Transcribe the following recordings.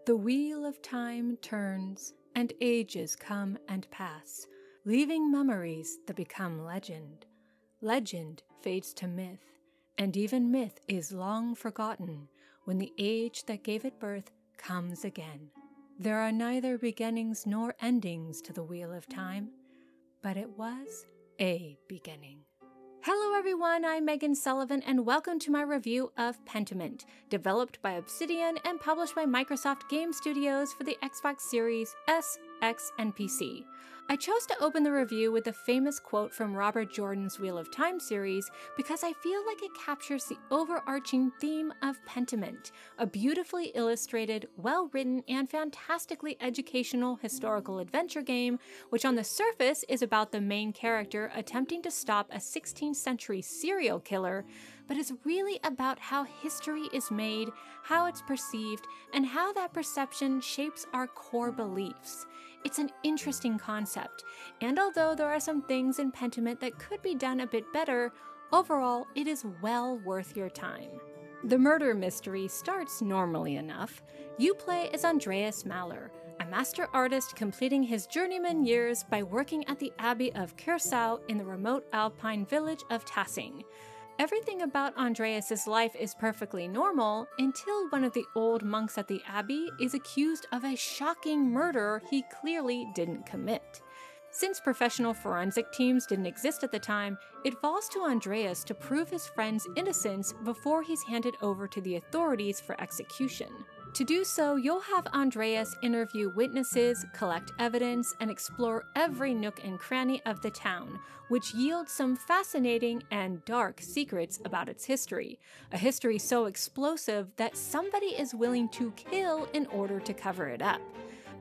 The wheel of time turns, and ages come and pass, leaving memories that become legend. Legend fades to myth, and even myth is long forgotten when the age that gave it birth comes again. There are neither beginnings nor endings to the wheel of time, but it was a beginning. Hello everyone, I'm Megan Sullivan and welcome to my review of Pentiment, developed by Obsidian and published by Microsoft Game Studios for the Xbox Series S, X, and PC. I chose to open the review with a famous quote from Robert Jordan's Wheel of Time series because I feel like it captures the overarching theme of Pentiment, a beautifully illustrated, well-written, and fantastically educational historical adventure game, which on the surface is about the main character attempting to stop a 16th century serial killer, but is really about how history is made, how it's perceived, and how that perception shapes our core beliefs. It's an interesting concept, and although there are some things in Pentiment that could be done a bit better, overall it is well worth your time. The murder mystery starts normally enough. You play as Andreas Mahler, a master artist completing his journeyman years by working at the Abbey of Cursau in the remote alpine village of Tassing. Everything about Andreas's life is perfectly normal until one of the old monks at the abbey is accused of a shocking murder he clearly didn't commit. Since professional forensic teams didn't exist at the time, it falls to Andreas to prove his friend's innocence before he's handed over to the authorities for execution. To do so, you'll have Andreas interview witnesses, collect evidence, and explore every nook and cranny of the town, which yields some fascinating and dark secrets about its history. A history so explosive that somebody is willing to kill in order to cover it up.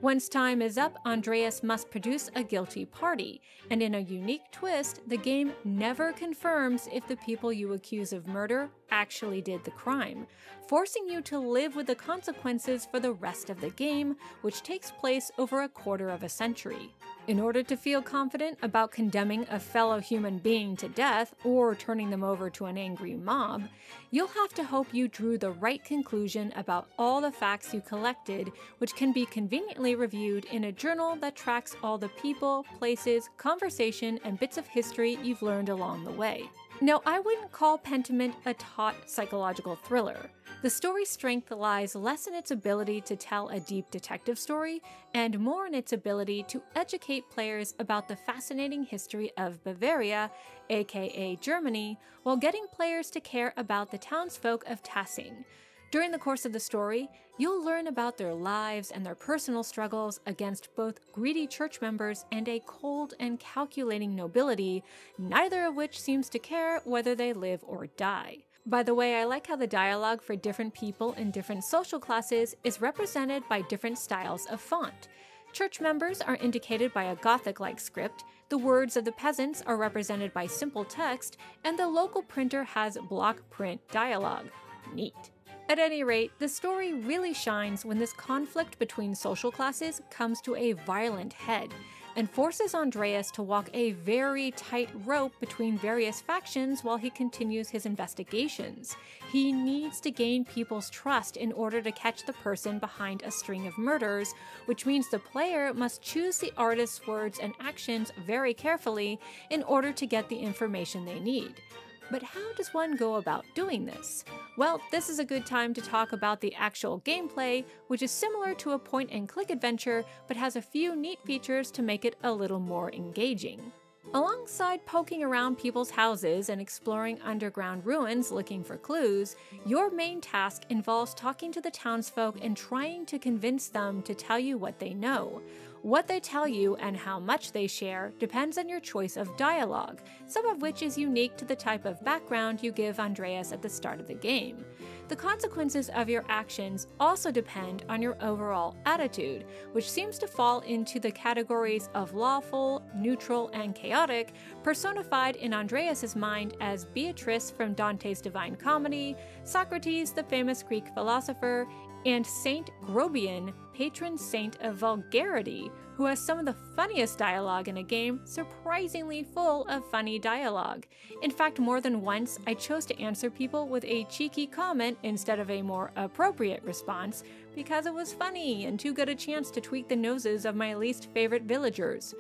Once time is up, Andreas must produce a guilty party, and in a unique twist, the game never confirms if the people you accuse of murder actually did the crime, forcing you to live with the consequences for the rest of the game, which takes place over a quarter of a century. In order to feel confident about condemning a fellow human being to death or turning them over to an angry mob, you'll have to hope you drew the right conclusion about all the facts you collected, which can be conveniently reviewed in a journal that tracks all the people, places, conversation, and bits of history you've learned along the way. Now, I wouldn't call Pentiment a taut psychological thriller. The story's strength lies less in its ability to tell a deep detective story, and more in its ability to educate players about the fascinating history of Bavaria, aka Germany, while getting players to care about the townsfolk of Tassing. During the course of the story, you'll learn about their lives and their personal struggles against both greedy church members and a cold and calculating nobility, neither of which seems to care whether they live or die. By the way, I like how the dialogue for different people in different social classes is represented by different styles of font. Church members are indicated by a Gothic-like script, the words of the peasants are represented by simple text, and the local printer has block print dialogue. Neat. At any rate, the story really shines when this conflict between social classes comes to a violent head, and forces Andreas to walk a very tight rope between various factions while he continues his investigations. He needs to gain people's trust in order to catch the person behind a string of murders, which means the player must choose the artist's words and actions very carefully in order to get the information they need. But how does one go about doing this? Well, this is a good time to talk about the actual gameplay, which is similar to a point-and-click adventure, but has a few neat features to make it a little more engaging. Alongside poking around people's houses and exploring underground ruins looking for clues, your main task involves talking to the townsfolk and trying to convince them to tell you what they know. What they tell you and how much they share depends on your choice of dialogue, some of which is unique to the type of background you give Andreas at the start of the game. The consequences of your actions also depend on your overall attitude, which seems to fall into the categories of lawful, neutral, and chaotic, personified in Andreas's mind as Beatrice from Dante's Divine Comedy, Socrates, the famous Greek philosopher, and Saint Grobian, patron saint of vulgarity, who has some of the funniest dialogue in a game, surprisingly full of funny dialogue. In fact, more than once, I chose to answer people with a cheeky comment instead of a more appropriate response because it was funny and too good a chance to tweak the noses of my least favorite villagers.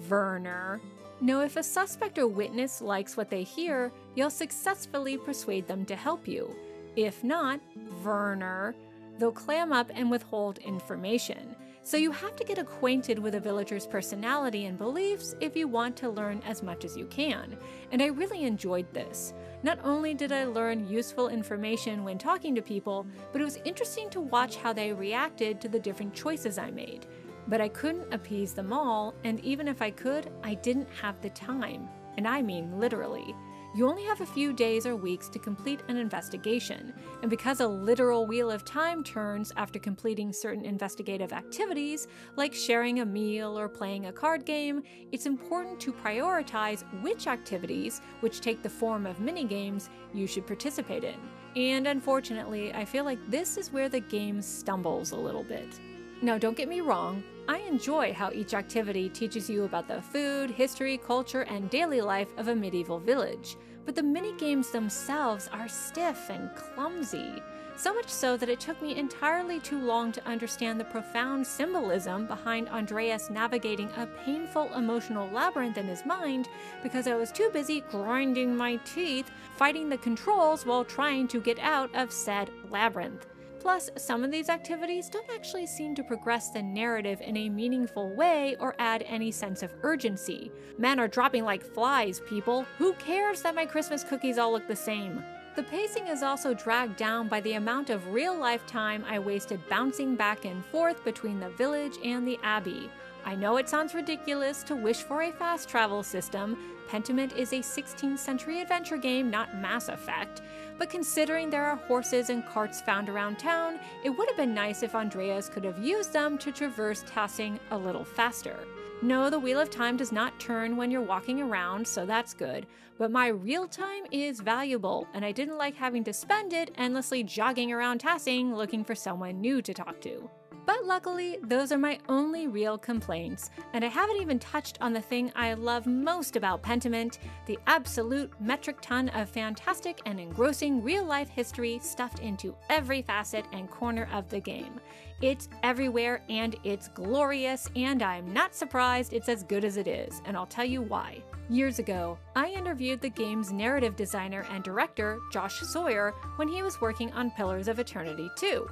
Werner. Now, if a suspect or witness likes what they hear, you'll successfully persuade them to help you. If not, Werner, they'll clam up and withhold information. So you have to get acquainted with a villager's personality and beliefs if you want to learn as much as you can. And I really enjoyed this. Not only did I learn useful information when talking to people, but it was interesting to watch how they reacted to the different choices I made. But I couldn't appease them all, and even if I could, I didn't have the time. And I mean literally. You only have a few days or weeks to complete an investigation, and because a literal wheel of time turns after completing certain investigative activities, like sharing a meal or playing a card game, it's important to prioritize which activities, which take the form of minigames, you should participate in. And unfortunately, I feel like this is where the game stumbles a little bit. Now, don't get me wrong, I enjoy how each activity teaches you about the food, history, culture, and daily life of a medieval village, but the minigames themselves are stiff and clumsy, so much so that it took me entirely too long to understand the profound symbolism behind Andreas navigating a painful emotional labyrinth in his mind because I was too busy grinding my teeth fighting the controls while trying to get out of said labyrinth. Plus, some of these activities don't actually seem to progress the narrative in a meaningful way or add any sense of urgency. Men are dropping like flies, people. Who cares that my Christmas cookies all look the same? The pacing is also dragged down by the amount of real-life time I wasted bouncing back and forth between the village and the abbey. I know it sounds ridiculous to wish for a fast travel system. Pentiment is a 16th century adventure game, not Mass Effect. But considering there are horses and carts found around town, it would have been nice if Andreas could have used them to traverse Tassing a little faster. No, the Wheel of Time does not turn when you're walking around, so that's good. But my real time is valuable, and I didn't like having to spend it endlessly jogging around Tassing looking for someone new to talk to. But luckily, those are my only real complaints, and I haven't even touched on the thing I love most about Pentiment, the absolute metric ton of fantastic and engrossing real-life history stuffed into every facet and corner of the game. It's everywhere, and it's glorious, and I'm not surprised it's as good as it is, and I'll tell you why. Years ago, I interviewed the game's narrative designer and director, Josh Sawyer, when he was working on Pillars of Eternity 2.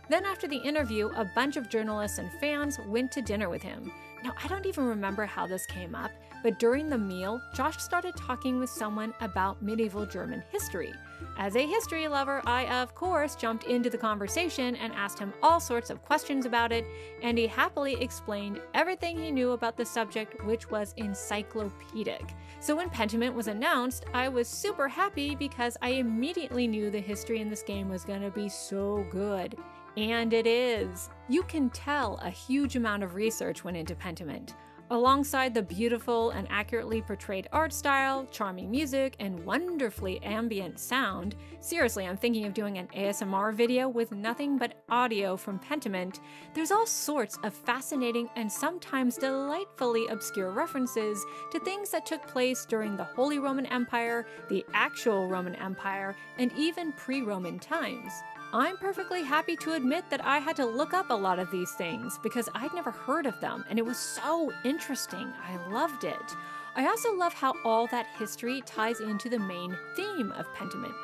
Then after the interview, a bunch of journalists and fans went to dinner with him. Now, I don't even remember how this came up, but during the meal, Josh started talking with someone about medieval German history. As a history lover, I, of course, jumped into the conversation and asked him all sorts of questions about it, and he happily explained everything he knew about the subject, which was encyclopedic. So when Pentiment was announced, I was super happy because I immediately knew the history in this game was going to be so good. And it is. You can tell a huge amount of research went into Pentiment. Alongside the beautiful and accurately portrayed art style, charming music, and wonderfully ambient sound, seriously, I'm thinking of doing an ASMR video with nothing but audio from Pentiment, there's all sorts of fascinating and sometimes delightfully obscure references to things that took place during the Holy Roman Empire, the actual Roman Empire, and even pre-Roman times. I'm perfectly happy to admit that I had to look up a lot of these things because I'd never heard of them, and it was so interesting. I loved it. I also love how all that history ties into the main theme of Pentiment.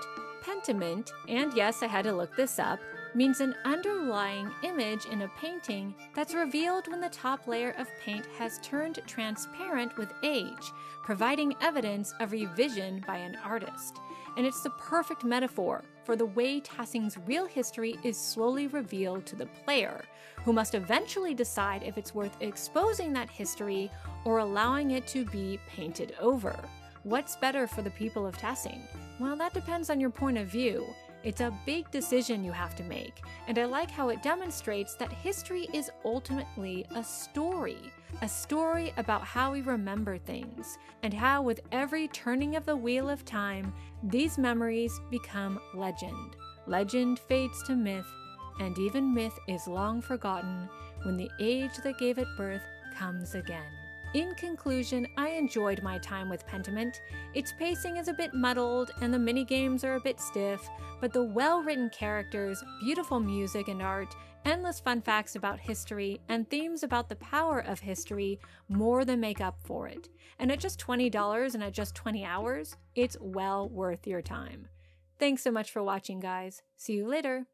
Pentiment, and yes, I had to look this up, means an underlying image in a painting that's revealed when the top layer of paint has turned transparent with age, providing evidence of revision by an artist. And it's the perfect metaphor for the way Tassing's real history is slowly revealed to the player, who must eventually decide if it's worth exposing that history or allowing it to be painted over. What's better for the people of Tassing? Well, that depends on your point of view. It's a big decision you have to make, and I like how it demonstrates that history is ultimately a story about how we remember things, and how with every turning of the wheel of time, these memories become legend. Legend fades to myth, and even myth is long forgotten when the age that gave it birth comes again. In conclusion, I enjoyed my time with Pentiment. Its pacing is a bit muddled and the minigames are a bit stiff, but the well-written characters, beautiful music and art, endless fun facts about history, and themes about the power of history more than make up for it. And at just $20 and at just 20 hours, it's well worth your time. Thanks so much for watching, guys. See you later.